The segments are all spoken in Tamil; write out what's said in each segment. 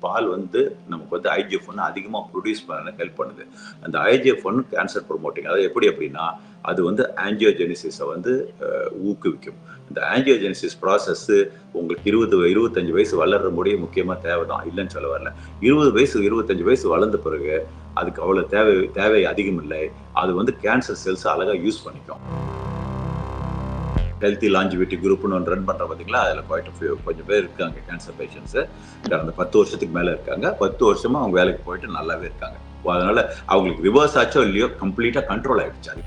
பால் வந்து நமக்கு வந்து IGF-1 அதிகமா புரொடியூஸ் பண்ண ஹெல்ப் பண்ணுது. அந்த IGF-1 கேன்சர் ப்ரமோட்டிங். அது எப்படி அப்படின்னா, அது வந்து ஆஞ்சியோஜெனிசிஸ வந்து ஊக்குவிக்கும். இந்த ஆஞ்சியோஜெனிசிஸ் ப்ராசஸ் உங்களுக்கு 20, 25 வயசு வளர்ற முடிய முக்கியமா தேவைதான். இல்லன்னு சொல்ல வரல. 20 வயசு, 25 வயசு வளர்ந்த பிறகு அதுக்கு அவ்வளவு தேவை அதிகம் இல்லை. அது வந்து கேன்சர் செல்ஸ் அழகா யூஸ் பண்ணிக்கும். ஹெல்த்தி லாஞ்சிவிட்டி குரூப்னு ஒன்று ரன் பண்ற பார்த்தீங்களா, அதில் கொஞ்சம் பேர் இருக்காங்க கேன்சர் பேஷண்ட்ஸு. கடந்த 10 வருஷத்துக்கு மேல இருக்காங்க. 10 வருஷமா அவங்க வேலைக்கு போயிட்டு நல்லாவே இருக்காங்க. அதனால அவங்களுக்கு ரிவர்ஸ் ஆச்சோ இல்லையோ கம்ப்ளீட்டா கண்ட்ரோல் ஆயிடுச்சு அது.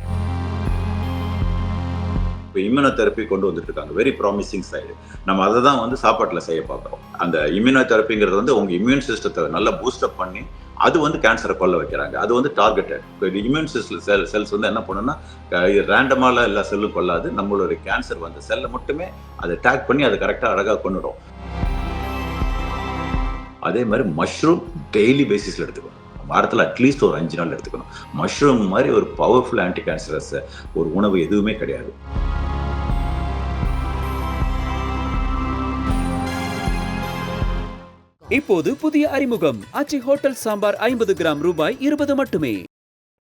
இப்போ இம்யூனோதெரப்பி கொண்டு வந்துட்டு இருக்காங்க. Very promising side. நம்ம அதை தான் வந்து சாப்பாட்டில் செய்ய பார்க்குறோம். அந்த இம்யூனோதெரப்பிங்கிறது வந்து உங்க இம்யூன் சிஸ்டத்தை நல்லா பூஸ்டப் பண்ணி அது வந்து கேன்சரை கொல்ல வைக்கிறாங்க. அது வந்து டார்கெட்டட். இப்போ இம்யூன் சிஸ்டம் செல்ஸ் வந்து என்ன பண்ணுன்னா ரேண்டமால எல்லா செல்லும் கொள்ளாது. நம்மளுடைய கேன்சர் வந்த செல்லை மட்டுமே அதை டேக் பண்ணி அதை கரெக்டாக அழகாக கொண்டுடும். அதே மாதிரி மஷ்ரூம் டெய்லி பேசிஸ்ல எடுத்துக்கணும். வாரத்தில் அட்லீஸ்ட் ஒரு 5 நாள் எடுத்துக்கணும். மஷ்ரூம் மாதிரி ஒரு பவர்ஃபுல் ஆன்டி கேன்சரஸ் ஒரு உணவு எதுவுமே கிடையாது. இப்போது புதிய அறிமுகம் ஆச்சி ஹோட்டல் சாம்பார் 50 கிராம் ரூபாய் 20 மட்டுமே.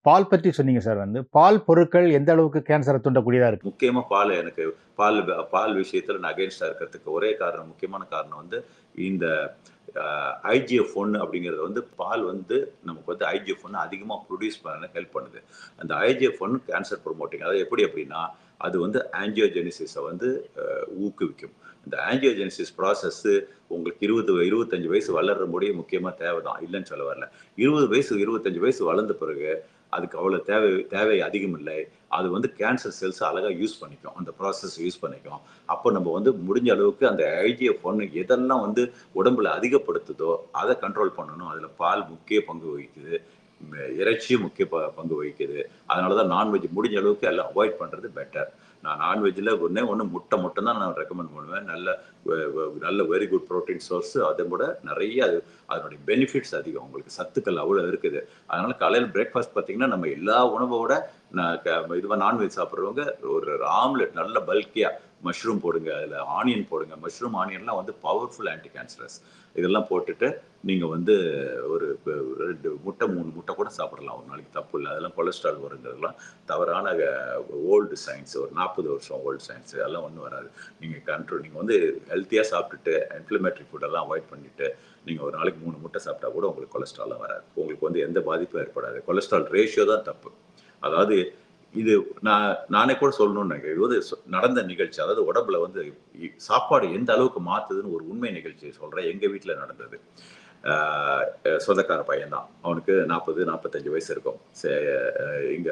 பால் பற்றி சொன்னீங்க சார். பால் பொருட்கள் எந்த அளவுக்கு கேன்சரை தூண்டக்கூடியதா இருக்கு? முக்கியமா எனக்கு பால் விஷயத்துல நான் அகைன்ஸ்டா இருக்கிறதுக்கு ஒரே காரணம், முக்கியமான காரணம் வந்து இந்த IGF-1 அப்படிங்கிறது வந்து பால் வந்து நமக்கு வந்து IGF-1 அதிகமா ப்ரொடியூஸ் பண்ண ஹெல்ப் பண்ணுது. அந்த IGF-1 கேன்சர் ப்ரொமோட்டிங். அது எப்படி அப்படின்னா, அது வந்து ஆஞ்சியோஜெனிசிஸை வந்து ஊக்குவிக்கும். இந்த ஆஞ்சியோஜெனிசிஸ் ப்ராசஸ் உங்களுக்கு 20, 25 வயசு வளர்ற முடிய முக்கியமா தேவைதான். இல்லைன்னு சொல்ல வரல. 20 வயசு, 25 வயசு வளர்ந்த பிறகு அதுக்கு அவ்வளவு தேவை அதிகம் இல்லை. அது வந்து கேன்சர் செல்ஸ் அழகா யூஸ் பண்ணிக்கும். அந்த ப்ராசஸ் யூஸ் பண்ணிக்கும். அப்போ நம்ம வந்து முடிஞ்ச அளவுக்கு அந்த IGF-1 எதெல்லாம் வந்து உடம்புல அதிகப்படுத்துதோ அதை கண்ட்ரோல் பண்ணணும். அதுல பால் முக்கிய பங்கு வகிக்குது. இறைச்சியும் முக்கிய பங்கு வகிக்குது. அதனாலதான் நான்வெஜ் முடிஞ்ச அளவுக்கு எல்லாம் அவாய்ட் பண்றது பெட்டர். நான் நான்வெஜ்ல ஒண்ணு முட்டை மட்டும் தான் நான் ரெக்கமெண்ட் பண்ணுவேன். நல்ல வெரி குட் ப்ரோட்டீன் சோர்ஸ். அதை விட நிறைய அதனுடைய பெனிஃபிட்ஸ் அதிகம். உங்களுக்கு சத்துக்கள் அவ்வளவு இருக்குது. அதனால காலையில் பிரேக்ஃபாஸ்ட் பார்த்தீங்கன்னா நம்ம எல்லா உணவோட இதுவா நான்வெஜ் சாப்பிட்றவங்க ஒரு ஆம்லெட் நல்ல பல்கியா மஷ்ரூம் போடுங்க, அதில் ஆனியன் போடுங்க. மஷ்ரூம் ஆனியன்லாம் வந்து பவர்ஃபுல் ஆன்டி கேன்சரஸ். இதெல்லாம் போட்டுட்டு நீங்க வந்து ஒரு 2 முட்டை 3 முட்டை கூட சாப்பிடலாம் ஒரு நாளைக்கு, தப்பு இல்லை. அதெல்லாம் கொலஸ்ட்ரால் வருங்கிறதுலாம் தவறான ஓல்டு சயின்ஸ். ஒரு 40 வருஷம் ஓல்டு சயின்ஸ். அதெல்லாம் ஒன்றும் வராது. நீங்கள் வந்து ஹெல்த்தியாக சாப்பிட்டுட்டு இன்ஃப்ளமேட்டரி ஃபுட்டெல்லாம் அவாய்ட் பண்ணிட்டு நீங்கள் ஒரு நாளைக்கு 3 முட்டை சாப்பிட்டா கூட உங்களுக்கு கொலஸ்ட்ராலாம் வராது. உங்களுக்கு வந்து எந்த பாதிப்பும் ஏற்படாது. கொலஸ்ட்ரால் ரேஷியோ தான் தப்பு. அதாவது இது நானே கூட சொல்லணும்னு நினைக்கிறேன். இது வந்து நடந்த நிகழ்ச்சி. அதாவது உடம்புல வந்து சாப்பாடு எந்த அளவுக்கு மாத்துதுன்னு ஒரு உண்மை நிகழ்ச்சியை சொல்றேன். எங்க வீட்டுல நடந்தது. சொந்தக்கார பையன் தான். அவனுக்கு 40, 45 வயசு இருக்கும். இங்க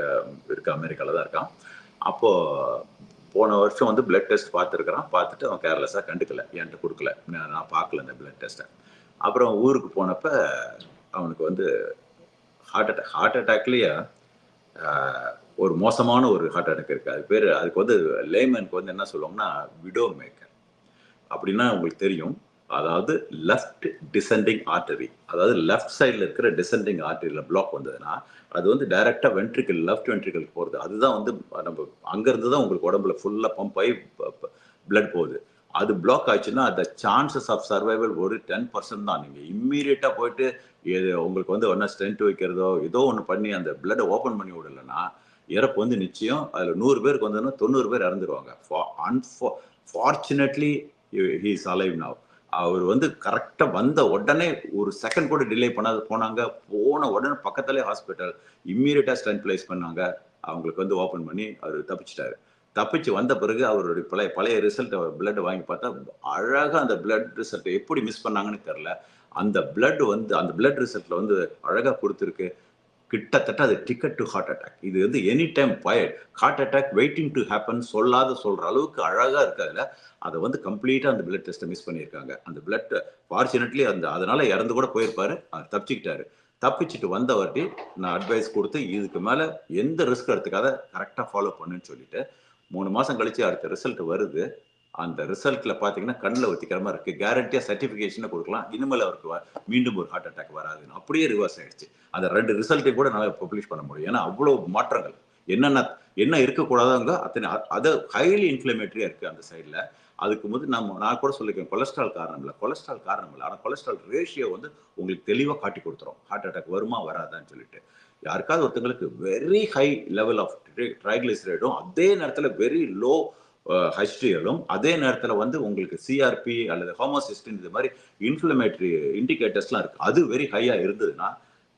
இருக்க அமெரிக்கால தான் இருக்கான். அப்போ போன வருஷம் வந்து பிளட் டெஸ்ட் பார்த்துருக்கிறான். பார்த்துட்டு அவன் கேர்லெஸ்ஸா கண்டுக்கல. என்கிட்ட கொடுக்கல. நான் பார்க்கல இந்த பிளட் டெஸ்ட்டை. அப்புறம் ஊருக்கு போனப்ப அவனுக்கு வந்து ஹார்ட் அட்டாக்லயே ஒரு மோசமான ஒரு ஹார்ட் அட்டாக் இருக்கு. அதுக்கு வந்து லேமனுக்கு வந்து என்ன சொல்லுவாங்கன்னா விடோ மேக்கர் அப்படின்னா உங்களுக்கு தெரியும். அதாவது லெஃப்ட் டிசெண்டிங் ஆர்டரி, அதாவது லெஃப்ட் சைட்ல இருக்கிற டிசெண்டிங் ஆர்டரியில பிளாக் வந்ததுன்னா அது வந்து டைரக்டா லெஃப்ட் வென்ட்ரிக்கல் போறது. அதுதான் வந்து நம்ம அங்கிருந்து தான் உங்களுக்கு உடம்புல ஃபுல்லா பம்ப் ஆகி பிளட் போகுது. அது பிளாக் ஆச்சுன்னா அந்த சான்சஸ் ஆஃப் சர்வைவல் ஒரு 10% தான். நீங்க இம்மீடியட்டா போயிட்டு உங்களுக்கு வந்து ஒன்னா ஸ்டென்ட் வைக்கிறதோ ஏதோ ஒன்று பண்ணி அந்த பிளட் ஓபன் பண்ணி விடலைன்னா இறப்பு வந்து நிச்சயம். அதுல 100 பேருக்கு வந்ததுன்னா 90 பேர் இறந்துருவாங்க. Fortunately he is alive now. அவர் வந்து கரெக்டா வந்த உடனே ஒரு செகண்ட் கூட டிலே பண்ணாத போனாங்க. போன உடனே பக்கத்துலேயே ஹாஸ்பிட்டல் இம்மீடியட்டா ஸ்டென்ட் பிளேஸ் பண்ணாங்க. அவங்களுக்கு வந்து ஓபன் பண்ணி அவர் தப்பிச்சிட்டாரு. தப்பிச்சு வந்த பிறகு அவருடைய பழைய ரிசல்ட் பிளட் வாங்கி பார்த்தா அழகா அந்த பிளட் ரிசல்ட் எப்படி மிஸ் பண்ணாங்கன்னு தெரியல. அந்த பிளட் ரிசல்ட்ல வந்து அழகா கொடுத்துருக்கு. கிட்டத்தட்ட அது டிக்கெட் டு ஹார்ட் அட்டாக். இது வந்து any time heart attack waiting to happen சொல்ற அளவுக்கு அழகா இருக்காதுல. அதை வந்து கம்ப்ளீட்டா அந்த பிளட் டெஸ்ட்டை மிஸ் பண்ணியிருக்காங்க. அந்த பிளட் ஃபார்ச்சுனேட்லி அதனால இறந்து கூட போயிருப்பாரு. அவர் தப்பிச்சுக்கிட்டாரு. தப்பிச்சுட்டு வந்தவர்கிட்ட நான் அட்வைஸ் கொடுத்து இதுக்கு மேல எந்த ரிஸ்க் எடுத்துக்காத கரெக்டா ஃபாலோ பண்ணுன்னு சொல்லிட்டு 3 மாசம் கழிச்சு அடுத்த ரிசல்ட் வருது. அந்த ரிசல்ட்ல பாத்தீங்கன்னா கண்ணில் ஒத்திக்கிற மாதிரி இருக்கு. கேரண்டியா சர்டிபிகேஷன் கொடுக்கலாம். இனிமேல் அவருக்கு மீண்டும் ஒரு ஹார்ட் அட்டாக் வராதுன்னு அப்படியே ரிவர்ஸ் ஆயிடுச்சு. அந்த 2 ரிசல்ட்டையும் கூட நல்லா பப்ளிஷ் பண்ண முடியும். ஏன்னா அவ்வளவு மாற்றங்கள் என்ன இருக்கக்கூடாதாங்க அத்தனை. அது ஹைலி இன்ஃப்ளமேட்டரியா இருக்கு அந்த சைட்ல. அதுக்கு வந்து நான் கூட சொல்லியிருக்கேன், கொலஸ்ட்ரால் காரணம் இல்லை, கொலஸ்ட்ரால் காரணம் இல்லை. ஆனால் கொலஸ்ட்ரால் ரேஷியோ வந்து உங்களுக்கு தெளிவாக காட்டி கொடுத்துரும், ஹார்ட் அட்டாக் வருமா வராதான்னு சொல்லிட்டு. யாருக்காவது ஒருத்தங்களுக்கு வெரி ஹை லெவல் ஆஃப் ட்ரைக்ளிசரைடும், அதே நேரத்தில் வெரி லோ ஹெச்டிஎலும், அதே நேரத்தில் வந்து உங்களுக்கு சிஆர்பி அல்லது ஹோமோசிஸ்டின் இது மாதிரி இன்ஃப்ளமேட்டரி இண்டிகேட்டர்ஸ்லாம் இருக்கு, அது வெரி ஹையா இருந்ததுன்னா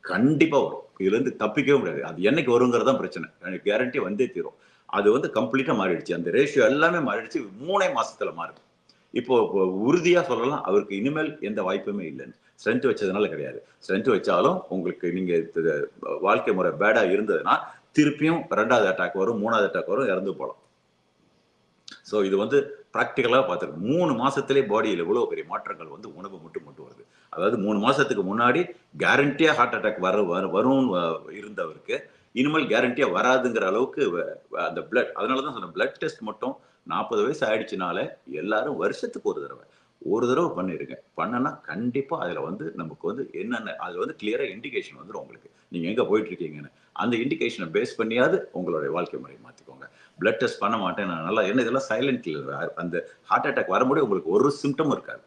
கண்டிப்பா வரும். இதுல இருந்து தப்பிக்கவே முடியாது. அது என்னைக்கு வருங்கிறது தான் பிரச்சனை. எனக்கு கேரண்டி வந்தே தீரும். அது வந்து கம்ப்ளீட்டா மாறிடுச்சு. அந்த ரேஷியோ எல்லாமே மாறிடுச்சு. 3 மாசத்துல மாறுது. இப்போ உறுதியா சொல்லலாம், அவருக்கு இனிமேல் எந்த வாய்ப்புமே இல்லைன்னு. ஸ்ட்ரென்த் வச்சதுனால கிடையாது. ஸ்ட்ரென்த் வச்சாலும் உங்களுக்கு நீங்க வாழ்க்கை முறை பேடா இருந்ததுன்னா திருப்பியும் 2வது அட்டாக் வரும், 3வது அட்டாக் வரும், இறந்து போகலாம். ஸோ இது வந்து ப்ராக்டிக்கலாக பார்த்துருக்கு. 3 மாசத்திலே பாடியில் இவ்வளோ பெரிய மாற்றங்கள் வந்து உணவு மட்டும் வருது. அதாவது 3 மாசத்துக்கு முன்னாடி கேரண்டியா ஹார்ட் அட்டாக் வரும் இருந்தவருக்கு இனிமேல் கேரண்டியா வராதுங்கிற அளவுக்கு அந்த பிளட், அதனால தான் சொன்னேன், பிளட் டெஸ்ட் மட்டும் 40 வயசு ஆயிடுச்சுனால எல்லாரும் வருஷத்துக்கு ஒரு தடவை பண்ணிடுங்க. பண்ணனா கண்டிப்பா அதுல வந்து நமக்கு வந்து என்னென்ன அதுல வந்து கிளியரா இண்டிகேஷன் வந்துடும் உங்களுக்கு, நீங்க எங்க போயிட்டு இருக்கீங்கன்னு. அந்த இண்டிகேஷனை பேஸ் பண்ணியாவது உங்களுடைய வாழ்க்கை முறையை மாத்திக்கோங்க. பிளட் டெஸ்ட் பண்ண மாட்டேன் நான் நல்லா, என்ன இதெல்லாம் சைலண்ட் கில்லர். அந்த ஹார்ட் அட்டாக் வர முடியும் உங்களுக்கு ஒரு சிம்டம் இருக்காது,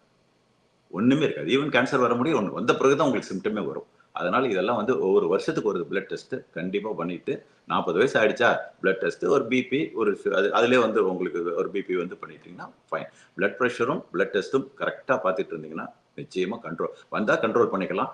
ஒண்ணுமே இருக்காது. ஈவன் கேன்சர் வர முடியும், ஒன்று வந்த பிறகுதான் உங்களுக்கு சிம்டமே வரும். அதனால இதெல்லாம் வந்து ஒவ்வொரு வருஷத்துக்கு ஒரு பிளட் டெஸ்ட் கண்டிப்பா பண்ணிட்டு, 40 வயசு ஆயிடுச்சா பிளட் டெஸ்ட், ஒரு பிபி, ஒரு அதுலேயே வந்து உங்களுக்கு ஒரு பிபி வந்து பண்ணிட்டீங்கன்னா ஃபைன். பிளட் ப்ரெஷரும் பிளட் டெஸ்ட்டும் கரெக்டா பார்த்துட்டு இருந்தீங்கன்னா நிச்சயமா கண்ட்ரோல் வந்தா கண்ட்ரோல் பண்ணிக்கலாம்.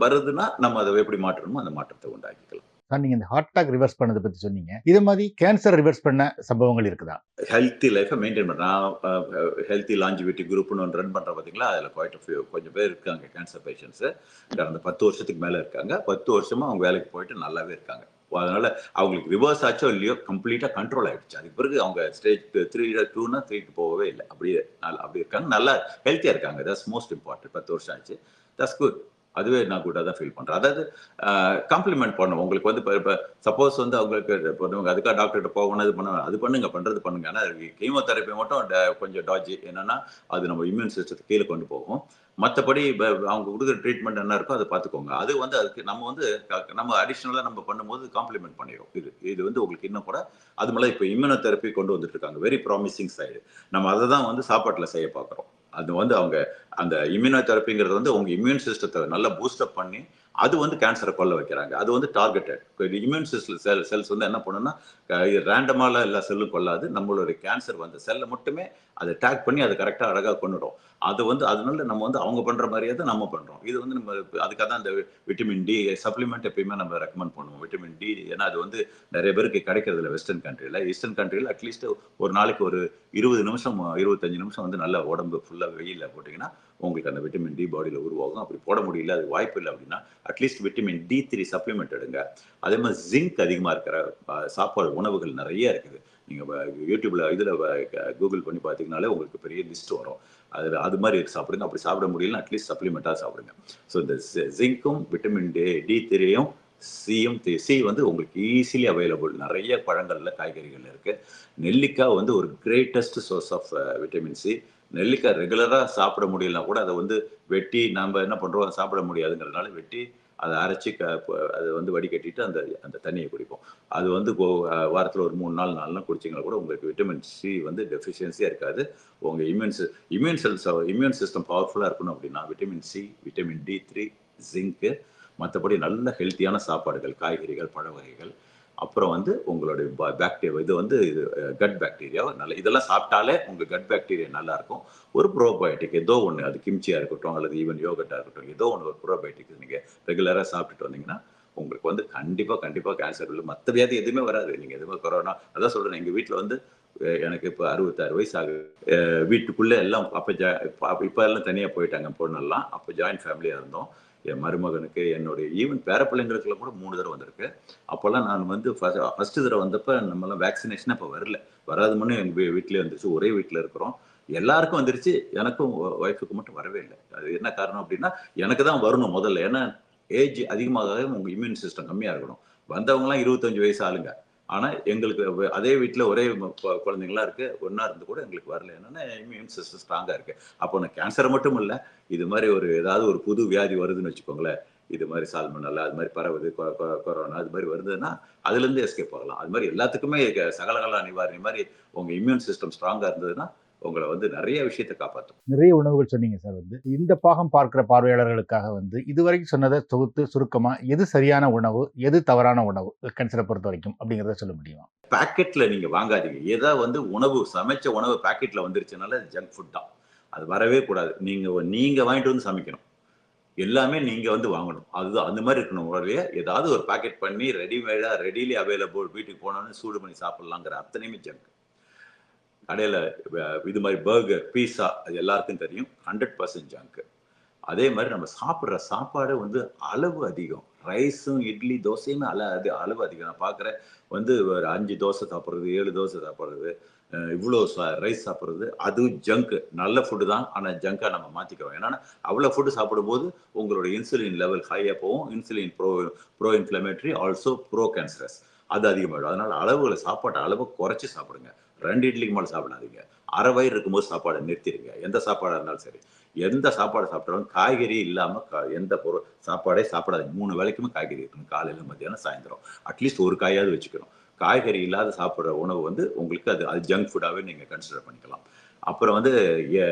வருதுன்னா நம்ம அதை எப்படி மாற்றணுமோ அந்த மாற்றத்தை உண்டாக்கிக்கலாம். நீங்க இந்த ஹார்ட் அட்டாக் ரிவர்ஸ் பண்ணதை பத்தி சொன்னீங்க. இது மாதிரி கேன்சர் ரிவர்ஸ் பண்ண சம்பவங்கள் இருக்குதா? ஹெல்த்தி லைஃபை மெயின்டைன் பண்றேன். நான் ஹெல்த்தி லாஞ்சிவிட்டி குரூப்னு ஒன்று ரன் பண்றேன் பார்த்தீங்களா, அதில் குவாய்ட் கொஞ்சம் பேர் இருக்காங்க கேன்சர் பேஷண்ட்ஸ். கடந்த 10 வருஷத்துக்கு மேலே இருக்காங்க. 10 வருஷமா அவங்க வேலைக்கு போயிட்டு நல்லாவே இருக்காங்க. அதனால அவங்களுக்கு ரிவர்ஸ் ஆச்சோ இல்லையோ கம்ப்ளீட்டா கண்ட்ரோல் ஆயிடுச்சு. அதுக்கு பிறகு அவங்க ஸ்டேஜ் 3னா 3க்கு போகவே இல்லை. அப்படியே அப்படி இருக்காங்க, நல்லா ஹெல்த்தியா இருக்காங்க. That's most important. 10 வருஷம் ஆச்சு, தட்ஸ் குட். அதுவே நான் குட்டாக தான் ஃபீல் பண்றேன். அதாவது காம்ப்ளிமெண்ட் பண்ணும் உங்களுக்கு வந்து இப்போ சப்போஸ் வந்து அவங்களுக்கு அதுக்காக டாக்டர்கிட்ட போகணும், இது பண்ண அது பண்ணுங்க, பண்றது பண்ணுங்க. ஆனால் கீமோதெரப்பி மட்டும் கொஞ்சம் டாஜி, என்னன்னா அது நம்ம இம்யூன் சிஸ்டத்தை கீழே கொண்டு போகும். மற்றபடி அவங்க கொடுக்குற ட்ரீட்மெண்ட் என்ன இருக்கோ அதை பார்த்துக்கோங்க. அது வந்து அதுக்கு நம்ம வந்து நம்ம அடிஷ்னலாக நம்ம பண்ணும்போது காம்ப்ளிமெண்ட் பண்ணிடும். இது வந்து உங்களுக்கு இன்னும் கூட அது மேலே இப்போ இம்யூனோதெரப்பி கொண்டு வந்துட்டு இருக்காங்க, வெரி ப்ராமிசிங் சைடு. நம்ம அதை தான் வந்து சாப்பாட்டில் செய்ய பார்க்குறோம். அது வந்து அவங்க அந்த இம்யூனோதெரப்பிங்கிறது வந்து உங்க இம்யூன் சிஸ்டத்தை நல்லா பூஸ்டப் பண்ணி அது வந்து கேன்சரை கொல்ல வைக்கிறாங்க. அது வந்து டார்கெட்டட். இம்யூன் சிஸ்டம் செல்ஸ் வந்து என்ன பண்ணுன்னா ரேண்டமால எல்லா செல்லும் கொள்ளாது. நம்மளுடைய கேன்சர் வந்த செல்லை மட்டுமே அதை டேக் பண்ணி அதை கரெக்டா அழகா கொண்டுடும். அது வந்து அதனால நம்ம வந்து அவங்க பண்ற மாதிரியே தான் நம்ம பண்றோம். இது வந்து நம்ம அதுக்காக தான் இந்த விட்டமின் டி சப்ளிமெண்ட் எப்பயுமே நம்ம ரெக்கமெண்ட் பண்ணுவோம். விட்டமின் டி ஏன்னா அது வந்து நிறைய பேருக்கு கிடைக்கிறது இல்லை வெஸ்டர்ன் கண்ட்ரியில். ஈஸ்டர்ன் கண்ட்ரியில் அட்லீஸ்ட் ஒரு நாளைக்கு ஒரு 20 நிமிஷம் 25 நிமிஷம் வந்து நல்ல உடம்பு ஃபுல்லாக வெயிலில் போட்டிங்கன்னா உங்களுக்கு அந்த விட்டமின் டி பாடியில் உருவாகும். அப்படி போட முடியல, அது வாய்ப்பு இல்லை அப்படின்னா அட்லீஸ்ட் விட்டமின் D3 சப்ளிமெண்ட் எடுங்க. அதே மாதிரி ஜிங்க் அதிகமாக இருக்கிற சாப்பாடு உணவுகள் நிறைய இருக்குது. நீங்கள் யூடியூப்ல இதில் கூகுள் பண்ணி பார்த்தீங்கனாலே உங்களுக்கு பெரிய லிஸ்ட் வரும். அது மாதிரி சாப்பிடுங்க. அப்படி சாப்பிட முடியலன்னா அட்லீஸ்ட் சப்ளிமெண்ட்டாக சாப்பிடுங்க. ஸோ இந்த ஜிங்க்கும் விட்டமின் D3யும் சி வந்து உங்களுக்கு ஈஸிலி அவைலபிள். நிறைய பழங்கள்ல காய்கறிகள் இருக்கு. நெல்லிக்காய் வந்து ஒரு greatest source of vitamin C. நெல்லிக்காய் ரெகுலரா சாப்பிட முடியலனா கூட அதை வந்து வெட்டி நம்ம என்ன பண்றோம், சாப்பிட முடியாதுங்கிறதுனால வெட்டி அதை அரைச்சி அதை வந்து வடிகட்டிட்டு அந்த அந்த தண்ணியை குடிப்போம். அது வந்து வாரத்தில் ஒரு 3 நாள் 4 நாள் குடிச்சிங்கன்னா கூட உங்களுக்கு விட்டமின் சி வந்து டெஃபிஷியன்சியாக இருக்காது. உங்கள் இம்யூன் சிஸ்டம் பவர்ஃபுல்லாக இருக்கணும் அப்படின்னா vitamin C, vitamin D3, zinc, மற்றபடி நல்ல ஹெல்த்தியான சாப்பாடுகள், காய்கறிகள், பழ வகைகள், அப்புறம் வந்து உங்களுடைய பாக்டீரியா இது வந்து கட் பாக்டீரியா நல்ல இதெல்லாம் சாப்பிட்டாலே உங்கள் கட் பாக்டீரியா நல்லா இருக்கும். ஒரு ப்ரோபயோட்டிக் ஏதோ ஒன்று, அது கிம்ச்சியா இருக்கட்டும் அல்லது ஈவன் யோகட்டா இருக்கட்டும், ஏதோ ஒன்று ஒரு ப்ரோபயோட்டிக் நீங்கள் ரெகுலராக சாப்பிட்டுட்டு வந்தீங்கன்னா உங்களுக்கு வந்து கண்டிப்பாக கேன்சர் இல்லை, மற்ற வியாதி எதுவுமே வராது. நீங்கள் எதுவுமே கொரோனா அதான் சொல்கிறேன். எங்கள் வீட்டில் வந்து எனக்கு இப்போ 66 வயசு ஆகுது. வீட்டுக்குள்ளே எல்லாம் இப்போ எல்லாம் தனியாக போயிட்டாங்க பொண்ணெல்லாம். அப்போ ஜாயின்ட் ஃபேமிலியாக இருந்தோம். என் மருமகனுக்கு என்னுடைய ஈவன் பேர பிள்ளைங்களுக்குலாம் கூட 3 தடவை வந்திருக்கு. அப்போல்லாம் நான் வந்து ஃபர்ஸ்ட் தடவை வந்தப்போ நம்மளாம் வேக்சினேஷனே இப்போ வராது முன்னே எங்கள் வீட்டிலே வந்துருச்சு. ஒரே வீட்டில் இருக்கிறோம், எல்லாருக்கும் வந்துருச்சு. எனக்கும் ஒய்ஃபுக்கு மட்டும் வரவே இல்லை. அது என்ன காரணம் அப்படின்னா எனக்கு தான் வரணும் முதல்ல. ஏன்னா ஏஜ் அதிகமாக உங்கள் இம்யூன் சிஸ்டம் கம்மியாக இருக்கணும். வந்தவங்கலாம் 25 வயசு ஆளுங்க. ஆனால் எங்களுக்கு அதே வீட்டில் ஒரே குழந்தைங்களா இருக்கு, ஒன்றா இருந்து கூட எங்களுக்கு வரல. என்னன்னா இம்யூன் சிஸ்டம் ஸ்ட்ராங்காக இருக்கு. அப்போ நான் கேன்சர் மட்டும் இல்லை, இது மாதிரி ஏதாவது ஒரு புது வியாதி வருதுன்னு வச்சுக்கோங்களேன், இது மாதிரி சால்மனல்லா அது மாதிரி பரவுது, கொரோனா அது மாதிரி வருதுன்னா அதுலேருந்து எஸ்கேப் ஆகலாம். அது மாதிரி எல்லாத்துக்குமே சகலகலா நிவாரணி மாதிரி உங்கள் இம்யூன் சிஸ்டம் ஸ்ட்ராங்காக இருந்ததுன்னா உங்களை வந்து நிறைய விஷயத்தை காப்பாற்றும். நிறைய உணவுகள் சொன்னீங்க சார். இந்த பாகம் பார்க்கிற பார்வையாளர்களுக்காக இதுவரைக்கும் சொன்னதை தொகுத்து சுருக்கமா எது சரியான உணவு, எது தவறான உணவு கேன்சரை பொறுத்த வரைக்கும் அப்படிங்கிறத சொல்ல முடியுமா? பாக்கெட்ல நீங்க வாங்காதீங்க. ஏதா வந்து உணவு சமைச்ச உணவு பாக்கெட்ல வந்துருச்சுனால ஜங்க் ஃபுட் தான். அது வரவே கூடாது. நீங்க வாங்கிட்டு வந்து சமைக்கணும். எல்லாமே நீங்க வந்து வாங்கணும். அதுதான் அந்த மாதிரி இருக்கணும். ஒழிய ஏதாவது ஒரு பாக்கெட் பண்ணி ரெடிமேடா ரெடிலி அவைலபிள் வீட்டுக்கு போனோனே சூடு பண்ணி சாப்பிடலாங்கிற அத்தனையுமே ஜங்க். கடையில இது மாதிரி பர்கர், பீஸா அது எல்லாருக்கும் தெரியும். 100% ஜங்க். அதே மாதிரி நம்ம சாப்பிடுற சாப்பாடு வந்து அளவு அதிகம். ரைஸும், இட்லி, தோசையுமே அளவு அதிகம். நான் பார்க்குறேன் வந்து ஒரு 5 தோசை சாப்பிடுறது, 7 தோசை சாப்பிடுறது, இவ்வளோ ரைஸ் சாப்பிடுறது, அது ஜங்க். நல்ல ஃபுட்டு தான். ஆனால் ஜங்கா நம்ம மாற்றிக்கிறோம். ஏன்னா அவ்வளோ ஃபுட்டு சாப்பிடும்போது உங்களோட இன்சுலின் லெவல் ஹையாக போகும். Insulin bro inflammatory, also bro cancerous. அது அதிகமாகிடும். அதனால சாப்பாட்டு அளவு குறைச்சி சாப்பிடுங்க. 2 இட்லிக்கு மேலே சாப்பிடாதீங்க. அரை வயிறு இருக்கும்போது சாப்பாடை நிறுத்திடுங்க. எந்த சாப்பாடாக இருந்தாலும் சரி. எந்த சாப்பாடு சாப்பிட்டாலும் காய்கறி இல்லாம எந்த பொருள் சாப்பாடே சாப்பிடாதீங்க. 3 வேளைக்குமே காய்கறி இருக்கணும். காலையில, மத்தியானம், சாயந்தரம். அட்லீஸ்ட் ஒரு காயாவது வச்சுக்கணும். காய்கறி இல்லாத சாப்பிடுற உணவு வந்து உங்களுக்கு அது ஜங்க் ஃபுட்டாவே நீங்க கன்சிடர் பண்ணிக்கலாம். அப்புறம் வந்து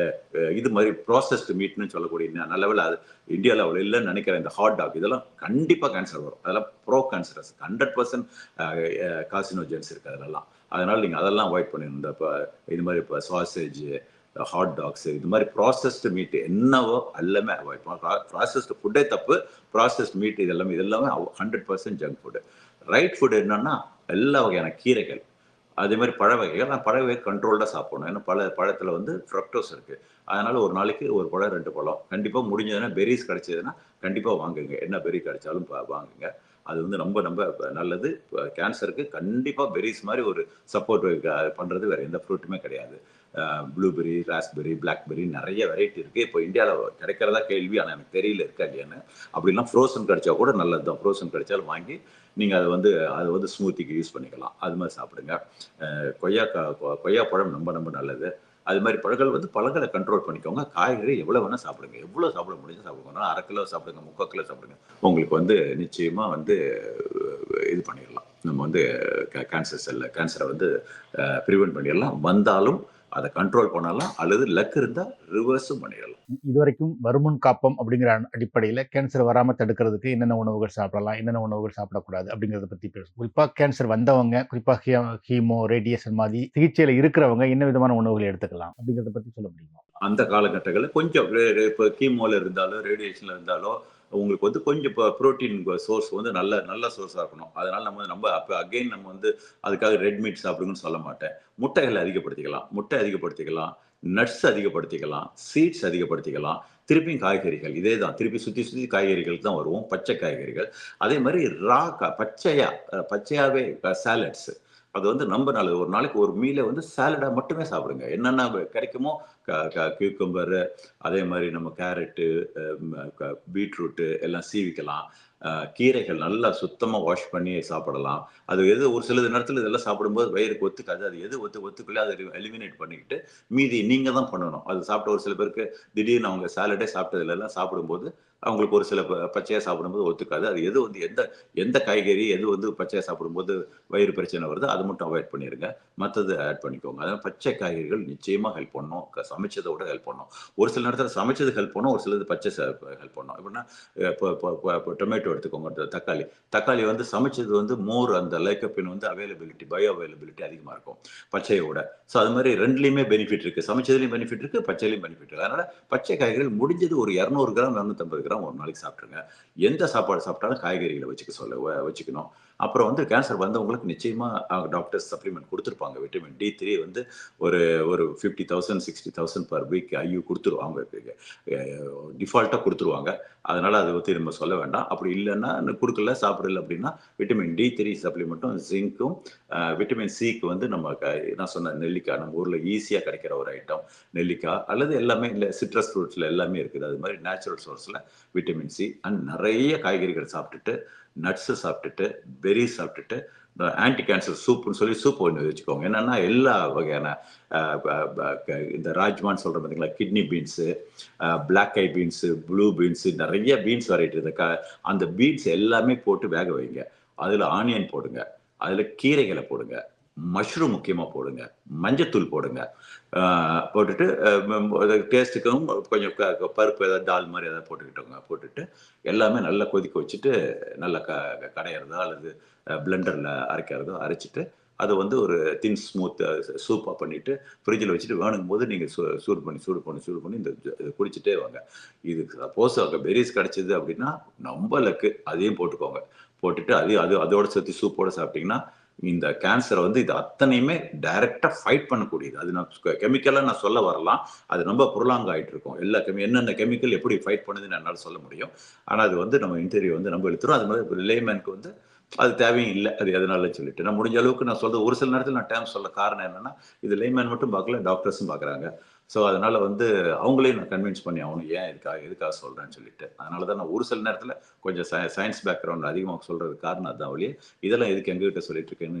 இது மாதிரி ப்ராசஸ்டு மீட்னு சொல்லக்கூடிய நல்ல வேளை அது இந்தியாவில் அவ்வளோ இல்லைன்னு நினைக்கிறேன். இந்த ஹாட் டாக் இதெல்லாம் கண்டிப்பாக கேன்சர் வரும். அதெல்லாம் ப்ரோ கேன்சரஸ் 100% கார்சினோஜென்ஸ் இருக்கு அதெல்லாம். அதனால நீங்கள் அதெல்லாம் அவாய்ட் பண்ணிடணும். இது மாதிரி இப்போ சாசேஜ், ஹாட் டாக்ஸ், இது மாதிரி ப்ராசஸ்டு மீட் என்னவோ எல்லாமே அவாய்ட் பண்ணலாம். ப்ராசஸ்டு ஃபுட்டே தப்பு. ப்ராசஸ்ட் மீட் இதெல்லாமே 100% ஜங்க் ஃபுட்டு. ரைட் ஃபுட் என்னன்னா எல்லா வகையான கீரைகள், அதே மாதிரி பழ வகைகள். நான் பழ வகை கண்ட்ரோல்டாக சாப்பிடணும். ஏன்னா பழத்தில் வந்து ஃப்ரக்டோஸ் இருக்கு. அதனால ஒரு நாளைக்கு ஒரு பழம் 2 பழம் கண்டிப்பாக முடிஞ்சதுன்னா பெரிஸ் கிடைச்சதுன்னா கண்டிப்பாக வாங்குங்க. என்ன பெரி கிடைச்சாலும் வாங்குங்க. அது வந்து ரொம்ப ரொம்ப நல்லது. கேன்சருக்கு கண்டிப்பாக பெரிஸ் மாதிரி ஒரு சப்போர்ட் பண்ணுறது வேற எந்த ஃப்ரூட்டுமே கிடையாது. ப்ளூபெரி, ராஸ்பெரி, பிளாக்பெரி நிறைய வெரைட்டி இருக்குது. இப்போ இந்தியாவில் கிடைக்கிறதா கேள்வி. ஆனால் எனக்கு தெரியல இருக்கா இல்லையான்னு. அப்படிலாம் ஃப்ரோசன் கிடைச்சா கூட நல்லது தான். ஃப்ரோசன் கிடைச்சாலும் வாங்கி நீங்கள் அதை வந்து ஸ்மூத்திக்கு யூஸ் பண்ணிக்கலாம். அது மாதிரி சாப்பிடுங்க. கொய்யாப்பழம் ரொம்ப ரொம்ப நல்லது. அது மாதிரி பழங்கள் வந்து பழங்களை கண்ட்ரோல் பண்ணிக்கோங்க. காய்கறி எவ்வளோ வேணால் சாப்பிடுங்க. எவ்வளோ சாப்பிட முடிஞ்சு சாப்பிடுங்க. 1/2 கிலோ சாப்பிடுங்க, 3/4 கிலோ சாப்பிடுங்க. உங்களுக்கு வந்து நிச்சயமாக வந்து இது பண்ணிடலாம். நம்ம வந்து கேன்சரை வந்து ப்ரிவென்ட் பண்ணிடலாம். வந்தாலும் அதை கண்ட்ரோல் பண்ணலாம். அல்லது லக் இருந்தால் ரிவர்ஸும் பண்ணிடலாம். இதுவரைக்கும் வருமுன் காப்பம் அப்படிங்கிற அடிப்படையில் கேன்சர் வராமல் தடுக்கிறதுக்கு என்னென்ன உணவுகள் சாப்பிடலாம், என்னென்ன உணவுகள் சாப்பிடக்கூடாது அப்படிங்கிறத பற்றி பேசுவோம். குறிப்பாக கேன்சர் வந்தவங்க, குறிப்பாக ஹீமோ, ரேடியேஷன் மாதிரி சிகிச்சையில் இருக்கிறவங்க என்ன விதமான உணவுகளை எடுத்துக்கலாம் அப்படிங்கிறத பற்றி சொல்ல முடியுமா? அந்த காலகட்டங்களில் கொஞ்சம் இப்போ கீமோல இருந்தாலும் ரேடியேஷன்ல இருந்தாலும் உங்களுக்கு வந்து கொஞ்சம் இப்போ ப்ரோட்டீன் சோர்ஸ் வந்து நல்ல நல்ல சோர்ஸாக இருக்கணும். அதனால நம்ம அப்போ அகெயின் நம்ம வந்து அதுக்காக ரெட் மீட் சாப்பிடுங்கன்னு சொல்ல மாட்டேன். முட்டைகளை அதிகப்படுத்திக்கலாம். முட்டை அதிகப்படுத்திக்கலாம். நட்ஸ் அதிகப்படுத்திக்கலாம். சீட்ஸ் அதிகப்படுத்திக்கலாம். திருப்பியும் காய்கறிகள் இதே தான். திருப்பி சுற்றி சுற்றி காய்கறிகள் தான் வருவோம். பச்சை காய்கறிகள். அதே மாதிரி பச்சையாவே சாலட்ஸ். அது வந்து ரொம்ப நல்லது. ஒரு நாளைக்கு ஒரு மீலை வந்து சாலடா மட்டுமே சாப்பிடுங்க. என்னென்ன கிடைக்குமோ கியூக்கம்பர், அதே மாதிரி நம்ம கேரட்டு, பீட்ரூட்டு எல்லாம் சீவிக்கலாம். கீரைகள் நல்லா சுத்தமாக வாஷ் பண்ணி சாப்பிடலாம். அது ஒரு சில நேரத்தில் இதெல்லாம் சாப்பிடும்போது வயிறுக்கு ஒத்துக்காது. அது எது ஒத்துக்கலையோ அதை எலிமினேட் பண்ணிக்கிட்டு மீதி நீங்கள் தான் பண்ணணும். அது சாப்பிட்ட ஒரு சில பேருக்கு திடீர்னு அவங்க சாலடே சாப்பிட்டதுலாம் சாப்பிடும்போது அவங்களுக்கு ஒரு சில பச்சையாக சாப்பிடும்போது ஒத்துக்காது. அது எது வந்து எந்த காய்கறி எது வந்து பச்சையாக சாப்பிடும்போது வயிறு பிரச்சனை வருது அதை மட்டும் அவாய்ட் பண்ணிடுங்க. மற்றது ஆட் பண்ணிக்கோங்க. அதனால் பச்சை காய்கறிகள் நிச்சயமாக ஹெல்ப் பண்ணும். சமைச்சதை விட ஹெல்ப் பண்ணும். ஒரு சில நேரத்தில் சமைச்சது ஹெல்ப் பண்ணும். ஒரு சிலது பச்சை ஹெல்ப் பண்ணும். எப்படின்னா இப்போ டொமேட்டோ எடுத்துக்கோங்க. தக்காளி வந்து சமைச்சது வந்து மோர் அந்த லைக்கப்பின் வந்து பயோ அவைலபிலிட்டி அதிகமாக இருக்கும் பச்சையை விட. ஸோ அது மாதிரி ரெண்டுலேயுமே பெனிஃபிட் இருக்குது. சமைச்சதுலேயும் பெனிஃபிட் இருக்குது, பச்சையிலையும் பெனிஃபிட் இருக்குது. அதனால் பச்சை காய்கறிகள் முடிஞ்சது ஒரு 200 கிராம் 250 கிராம் ஒரு நாளைக்கு சாப்பிட்ருங்க. எந்த சாப்பாடு சாப்பிட்டாலும் காய்கறிகளை வச்சுக்கணும். அப்புறம் வந்து கேன்சர் வந்தவங்களுக்கு நிச்சயமாக டாக்டர்ஸ் சப்ளிமெண்ட் கொடுத்துருப்பாங்க. விட்டமின் D3 வந்து ஒரு 50,000 60,000 பர் வீக் ஐயு கொடுத்துருவாங்க. டிஃபால்ட்டாக கொடுத்துருவாங்க. அதனால் அதை பற்றி நம்ம சொல்ல வேண்டாம். அப்படி இல்லைன்னா கொடுக்கல சாப்பிடல அப்படின்னா விட்டமின் D3 சப்ளிமெண்ட்டும் ஜிங்க்கும் விட்டமின் சிக்கு வந்து நம்ம நான் சொன்ன நெல்லிக்காய் நம்ம ஊரில் ஈஸியாக கிடைக்கிற ஒரு ஐட்டம் நெல்லிக்காய் அல்லது எல்லாமே இல்லை சிட்ரஸ் ஃப்ரூட்ஸில் எல்லாமே இருக்குது. அது மாதிரி நேச்சுரல் சோர்ஸில் விட்டமின் சி அண்ட் நிறைய காய்கறிகள் சாப்பிட்டுட்டு நட்ஸு சாப்பிட்டுட்டு பெரி சாப்பிட்டுட்டு ஆன்டி கேன்சர் சூப்புன்னு சொல்லி சூப் ஒன்று வச்சுக்கோங்க. என்னென்னா எல்லா வகையான இந்த ராஜ்மான்னு சொல்கிற பார்த்தீங்களா, கிட்னி பீன்ஸு, பிளாக் ஐ பீன்ஸு, ப்ளூ பீன்ஸு, நிறைய பீன்ஸ் வெரைட்டி அந்த பீன்ஸ் எல்லாமே போட்டு வேக வைங்க. அதில் ஆனியன் போடுங்க. அதில் கீரைகளை போடுங்க. மஷ்ரூம் முக்கியமாக போடுங்க, மஞ்சத்தூள் போடுங்க. போட்டுட்டு டேஸ்ட்டுக்கும் கொஞ்சம் பருப்பு ஏதாவது தால் மாதிரி ஏதாவது போட்டுக்கிட்டோங்க. போட்டுட்டு எல்லாமே நல்லா கொதிக்க வச்சுட்டு நல்லா கடையிறதோ அல்லது பிளெண்டரில் அரைக்கிறதோ அரைச்சிட்டு அதை வந்து ஒரு தின் ஸ்மூத் சூப்பாக பண்ணிவிட்டு ஃப்ரிட்ஜில் வச்சுட்டு வேணுங்கும் போது நீங்கள் சூடு பண்ணி இந்த இதை குடிச்சிட்டே வாங்க. இது சப்போஸ் அங்கே பெரிஸ் கிடச்சிது அப்படின்னா ரொம்ப லக்கு, அதையும் போட்டுக்கோங்க. போட்டுட்டு அதோட சேர்த்து சூப்போடு சாப்பிட்டீங்கன்னா இந்த கேன்சரை வந்து இது அத்தனையுமே டைரக்டாக ஃபைட் பண்ணக்கூடியது. அது நான் கெமிக்கலாக நான் சொல்ல வரலாம், அது ரொம்ப புரலாங்க ஆகிட்டு இருக்கும். எல்லா என்னென்ன கெமிக்கல் எப்படி ஃபைட் பண்ணுதுன்னு என்னால் சொல்ல முடியும். ஆனால் அது வந்து நம்ம இன்டர்வியூ வந்து நம்ம எடுத்துரும். அது மாதிரி லேமேனுக்கு வந்து அது தேவையும் இல்லை. அது எதனால சொல்லிட்டு நான் முடிஞ்ச அளவுக்கு நான் சொல்றது ஒரு சில நேரத்தில் நான் டேர்ம் சொல்ல காரணம் என்னன்னா, இது லேமேன் மட்டும் பார்க்கல, டாக்டர்ஸும் பார்க்குறாங்க. ஸோ அதனால வந்து அவங்களையும் நான் கன்வின்ஸ் பண்ணி ஆகணும், ஏன் எதுக்காக சொல்கிறேன்னு சொல்லிட்டு. அதனால தான் நான் ஒரு சில நேரத்தில் கொஞ்சம் சயின்ஸ் பேக்ரவுண்ட் அதிகமாக சொல்கிறதுக்கு காரணம் அதுதான் வழியே. இதெல்லாம் எதுக்கு எங்ககிட்ட சொல்லிட்டு இருக்கேன்னு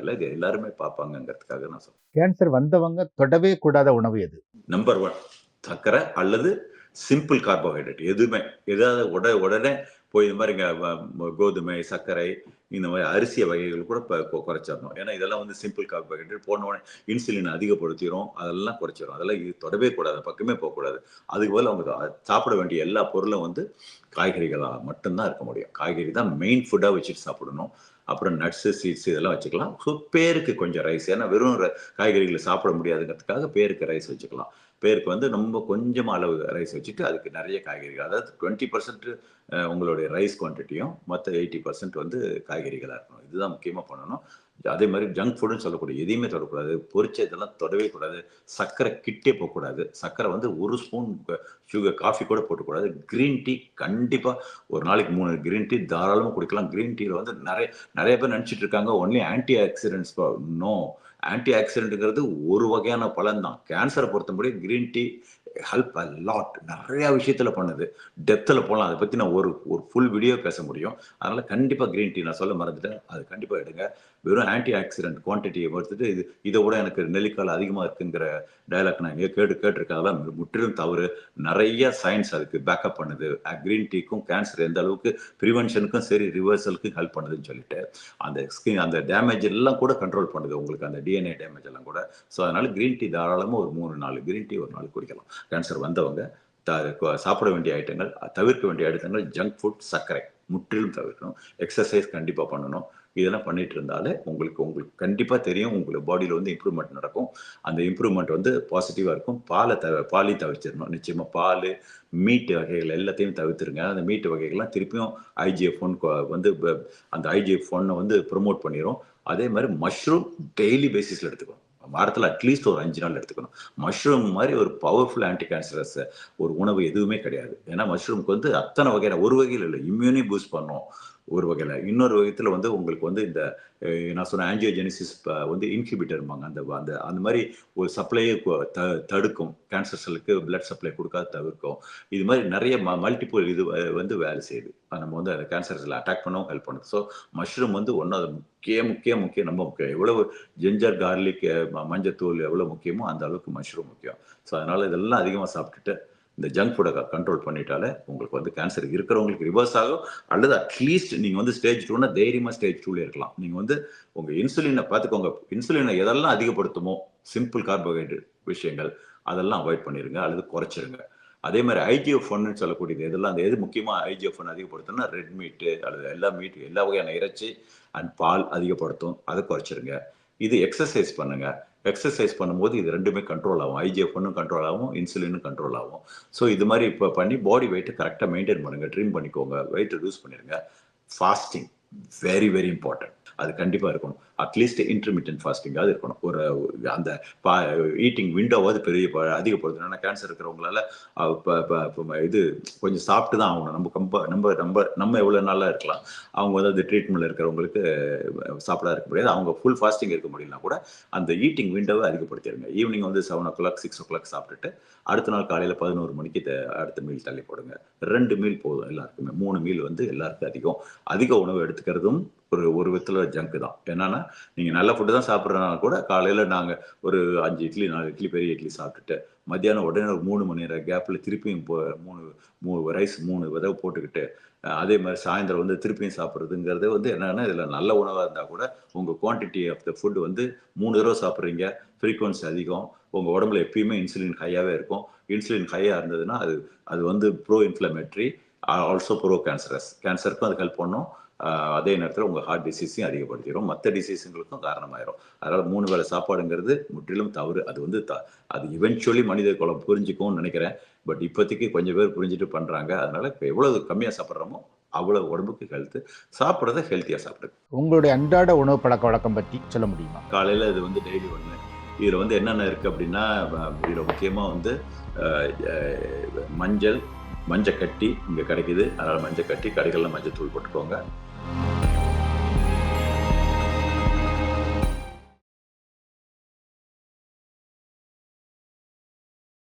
இல்லை, இது எல்லாருமே பார்ப்பாங்கங்கிறதுக்காக நான் சொல்றேன். கேன்சர் வந்தவங்க தொடவே கூடாத உணவு எது? நம்பர் 1 சர்க்கரை அல்லது சிம்பிள் கார்போஹைட்ரேட். எதுவுமே ஏதாவது உடனே போய் இந்த மாதிரி கோதுமை, சர்க்கரை, இந்த மாதிரி அரிசிய வகைகள் கூட குறைச்சிடணும். ஏன்னா இதெல்லாம் வந்து சிம்பிள் கார்போஹைட்ரேட் போன உடனே இன்சுலின் அதிகப்படுத்திடும், அதெல்லாம் குறைச்சிடும். அதெல்லாம் இது தொடவே கூடாது, பக்கமே போகக்கூடாது. அதுக்கு போல அவங்க சாப்பிட வேண்டிய எல்லா பொருளும் வந்து காய்கறிகளாக மட்டும்தான் இருக்க முடியும். காய்கறி தான் மெயின் ஃபுட்டாக வச்சுட்டு சாப்பிடணும். அப்புறம் நட்ஸு, சீட்ஸ் இதெல்லாம் வச்சுக்கலாம். ஸோ பேருக்கு கொஞ்சம் ரைஸ், ஏன்னா வெறும் காய்கறிகளை சாப்பிட முடியாதுங்கிறதுக்காக பேருக்கு ரைஸ் வச்சுக்கலாம். பேருக்கு வந்து ரொம்ப கொஞ்சமாக அளவு ரைஸ் வச்சுட்டு அதுக்கு நிறைய காய்கறிகள், அதாவது 20% உங்களுடைய ரைஸ் குவான்டிட்டியும் மற்ற 80% வந்து காய்கறிகளாக இருக்கணும். இதுதான் முக்கியமாக பண்ணணும். அதே மாதிரி ஜங்க் ஃபுட்டுன்னு சொல்லக்கூடிய எதையுமே தொடக்கூடாது, பொரிச்ச இதெல்லாம் தொடவே கூடாது, சர்க்கரை கிட்டே போகக்கூடாது. சர்க்கரை வந்து ஒரு ஸ்பூன் சுகர் காஃபி கூட போட்டக்கூடாது. கிரீன் டீ கண்டிப்பாக ஒரு நாளைக்கு 3 கிரீன் டீ தாராளமாக குடிக்கலாம். கிரீன் டீயில் வந்து நிறைய பேர் நினச்சிட்டு இருக்காங்க ஒன்லி ஆன்டி ஆக்சிடென்ட்ஸ். நோ, ஆன்டி ஆக்சிடென்ட்ங்கிறது ஒரு வகையான பலன் தான். கேன்சரை பொறுத்தபடி green tea help a lot, நிறைய விஷயத்துல பண்ணுது. டெப்த்தில் போகலாம், அதை பற்றி நான் ஒரு ஃபுல் வீடியோ பேச முடியும். அதனால கண்டிப்பாக கிரீன் டீ நான் சொல்ல மறந்துட்டேன், அது கண்டிப்பாக எடுங்க. வெறும் ஆன்டி ஆக்சிடென்ட் குவான்டிட்டியை பொறுத்துட்டு இதை விட எனக்கு நெல்லிக்கால் அதிகமாக இருக்குங்கிற டைலாக் நான் எங்கே கேட்டிருக்கேன். அதெல்லாம் முற்றிலும் தவறு. நிறைய சயின்ஸ் அதுக்கு பேக்கப் பண்ணுது. கிரீன் டீக்கும் கேன்சர் எந்த அளவுக்கு ப்ரிவென்ஷனுக்கும் சரி ரிவர்சலுக்கும் ஹெல்ப் பண்ணுதுன்னு சொல்லிட்டு அந்த ஸ்கின் அந்த டேமேஜ் எல்லாம் கூட கண்ட்ரோல் பண்ணுது, உங்களுக்கு அந்த டிஎன்ஏ டேமேஜ் எல்லாம் கூட. ஸோ அதனால கிரீன் டீ தாராளமாக ஒரு 3-4 கிரீன் டீ ஒரு நாள் குடிக்கலாம். கேன்சர் வந்தவங்க சாப்பிட வேண்டிய ஐட்டங்கள், தவிர்க்க வேண்டிய ஐட்டங்கள் ஜங்க் ஃபுட், சர்க்கரை முற்றிலும் தவிர்க்கணும். எக்ஸசைஸ் கண்டிப்பாக பண்ணணும். இதெல்லாம் பண்ணிட்டு இருந்தாலே உங்களுக்கு கண்டிப்பாக தெரியும், உங்களுக்கு பாடியில் வந்து இம்ப்ரூவ்மெண்ட் நடக்கும். அந்த இம்ப்ரூவ்மெண்ட் வந்து பாசிட்டிவாக இருக்கும். பாலையும் தவிர்த்திடணும். நிச்சயமாக பால், மீட் வகைகள் எல்லாத்தையும் தவிர்த்துருங்க. அந்த மீட் வகைகள்லாம் திருப்பியும் IGF-1 வந்து அந்த IGF-1 வந்து ப்ரொமோட் பண்ணிடும். அதே மாதிரி மஷ்ரூம் டெய்லி பேசிஸில் எடுத்துக்கணும். வாரத்தில் அட்லீஸ்ட் ஒரு 5 நாள் எடுத்துக்கணும். மஷ்ரூம் மாதிரி ஒரு பவர்ஃபுல் ஆன்டி கேன்சரஸ் ஒரு உணவு எதுவுமே கிடையாது. ஏன்னா மஷ்ரூமுக்கு வந்து அத்தனை வகையான, ஒரு வகையில் இல்லை, இம்யூனி பூஸ்ட் பண்ணும் ஒரு வகையில். இன்னொரு வகையில் வந்து உங்களுக்கு வந்து இந்த நான் சொன்ன ஆஞ்சியோஜெனிசிஸ் வந்து இன்ஹிபிட்டர்பாங்க. அந்த மாதிரி ஒரு சப்ளையை தடுக்கும். கேன்சர் செல்லுக்கு பிளட் சப்ளை கொடுக்காத தவிர்க்கும். இது மாதிரி நிறைய மல்டிபிள் இது வந்து வேலை செய்யுது. நம்ம வந்து அந்த கேன்சர் செல்லை அட்டாக் பண்ணவும் ஹெல்ப் பண்ணுது. ஸோ மஷ்ரூம் வந்து ஒன்றாவது முக்கியம், ரொம்ப முக்கியம். எவ்வளவு ஜிஞ்சர், கார்லிக், மஞ்சத்தூள் எவ்வளோ முக்கியமோ அந்த அளவுக்கு மஷ்ரூம் முக்கியம். ஸோ அதனால இதெல்லாம் அதிகமாக சாப்பிட்டுட்டு இந்த ஜங்க் ஃபுட்டை கண்ட்ரோல் பண்ணிட்டாலே உங்களுக்கு வந்து கேன்சர் இருக்கிறவங்களுக்கு ரிவர்ஸ் ஆகும். அல்லது அட்லீஸ்ட் நீங்கள் வந்து ஸ்டேஜ் 2னா தைரியமாக ஸ்டேஜ் 2ல இருக்கலாம். நீங்கள் வந்து உங்கள் இன்சுலினை பார்த்துக்கோங்க. இன்சுலினை எதெல்லாம் அதிகப்படுத்துமோ சிம்பிள் கார்போஹைட்ரேட் விஷயங்கள் அதெல்லாம் அவாய்ட் பண்ணிடுங்க அல்லது குறைச்சிருங்க. அதே மாதிரி IGF-1 சொல்லக்கூடியது எதெல்லாம், அந்த எது முக்கியமாக IGF-1 அதிகப்படுத்தணும்னா ரெட் மீட்டு அல்லது எல்லா வகையான இறைச்சி அண்ட் பால் அதிகப்படுத்தும், அதை குறைச்சிருங்க. இது எக்ஸசைஸ் பண்ணுங்க. எக்ஸசைஸ் பண்ணும்போது இது ரெண்டுமே கண்ட்ரோல் ஆகும். IGF-1 கண்ட்ரோல் ஆகும், இன்சுலினும் கண்ட்ரோல் ஆகும். ஸோ இது மாதிரி இப்போ பண்ணி பாடி வெயிட்டை கரெக்டாக மெயின்டைன் பண்ணுங்க. ட்ரிம் பண்ணிக்கோங்க, வெயிட் ரெடியூஸ் பண்ணிடுங்க. Fasting very very important. அது கண்டிப்பாக இருக்கணும். அட்லீஸ்ட் இன்டர்மீடியன்ட் ஃபாஸ்டிங்காவது இருக்கணும். ஒரு அந்த ஈட்டிங் விண்டோவாவது அதிகப்படுத்தணும். ஏன்னா கேன்சர் இருக்கிறவங்களால இது கொஞ்சம் சாப்பிட்டு தான் ஆகணும். நம்ம எவ்வளோ நாளாக இருக்கலாம். அவங்க வந்து ட்ரீட்மெண்ட்டில் இருக்கிறவங்களுக்கு சாப்பிட இருக்க முடியாது. அவங்க ஃபுல் ஃபாஸ்டிங் இருக்க முடியலனா கூட அந்த ஈட்டிங் விண்டோவை அதிகப்படுத்திடுங்க. ஈவினிங் வந்து 7 o'clock 6 o'clock சாப்பிட்டுட்டு அடுத்த நாள் காலையில் 11 மணிக்கு அடுத்த மீல் தள்ளி போடுங்க. 2 மீல் போதும் எல்லாருக்குமே. 3 மீல் வந்து எல்லாருக்கும் அதிக உணவு எடுத்துக்கிறதும் ஒரு விதத்தில் ஜங்கு தான். என்னன்னா நீங்கள் நல்ல ஃபுட்டு தான் சாப்பிட்றதுனால கூட காலையில் நாங்கள் ஒரு 5 இட்லி 4 இட்லி பெரிய இட்லி சாப்பிட்டுட்டு மத்தியானம் உடனே ஒரு 3 மணி நேரம் கேப்பில் திருப்பியும் 3 ரைஸ் 3 தடவை போட்டுக்கிட்டு அதே மாதிரி சாயந்தரம் வந்து திருப்பியும் சாப்பிட்றதுங்கிறது வந்து என்னன்னா இதில் நல்ல உணவாக இருந்தால் கூட உங்கள் குவான்டிட்டி ஆஃப் த ஃபுட் வந்து 3 தடவை சாப்பிட்றீங்க, ஃப்ரீக்வன்சி அதிகம், உங்கள் உடம்புல எப்பயுமே இன்சுலின் ஹையாகவே இருக்கும். இன்சுலின் ஹையாக இருந்ததுன்னா அது வந்து ப்ரோ இன்ஃப்ளமேட்ரி, ஆல்சோ ப்ரோ கேன்சருக்கும் அது ஹெல்ப் பண்ணும். அதே நேரத்தில் உங்கள் ஹார்ட் டிசீஸையும் அதிகப்படுத்திடும், மற்ற டிசீஸுங்களுக்கும் காரணமாயிரும். அதனால் 3 வேளை சாப்பாடுங்கிறது முற்றிலும் தவறு. அது வந்து அது இவென்ச்சுவலி மனித குலம் புரிஞ்சுக்கும்னு நினைக்கிறேன். பட் இப்போதைக்கு கொஞ்சம் பேர் புரிஞ்சுட்டு பண்ணுறாங்க. அதனால் இப்போ எவ்வளவு கம்மியாக சாப்பிட்றோமோ அவ்வளோ உடம்புக்கு ஹெல்த்து. சாப்பிட்றத ஹெல்த்தியாக சாப்பிடுங்க. உங்களுடைய அன்றாட உணவு பழக்க வழக்கம் பற்றி சொல்ல முடியுமா? காலையில் இது வந்து டெய்லி ஒன்று. இதில் வந்து என்னென்ன இருக்குது அப்படின்னா, இதில் முக்கியமாக வந்து மஞ்சள், மஞ்சக்கட்டி இங்கே கிடைக்குது. அதனால் மஞ்சக்கட்டி, கடைகளில் மஞ்சள் தூள் போட்டுக்கோங்க.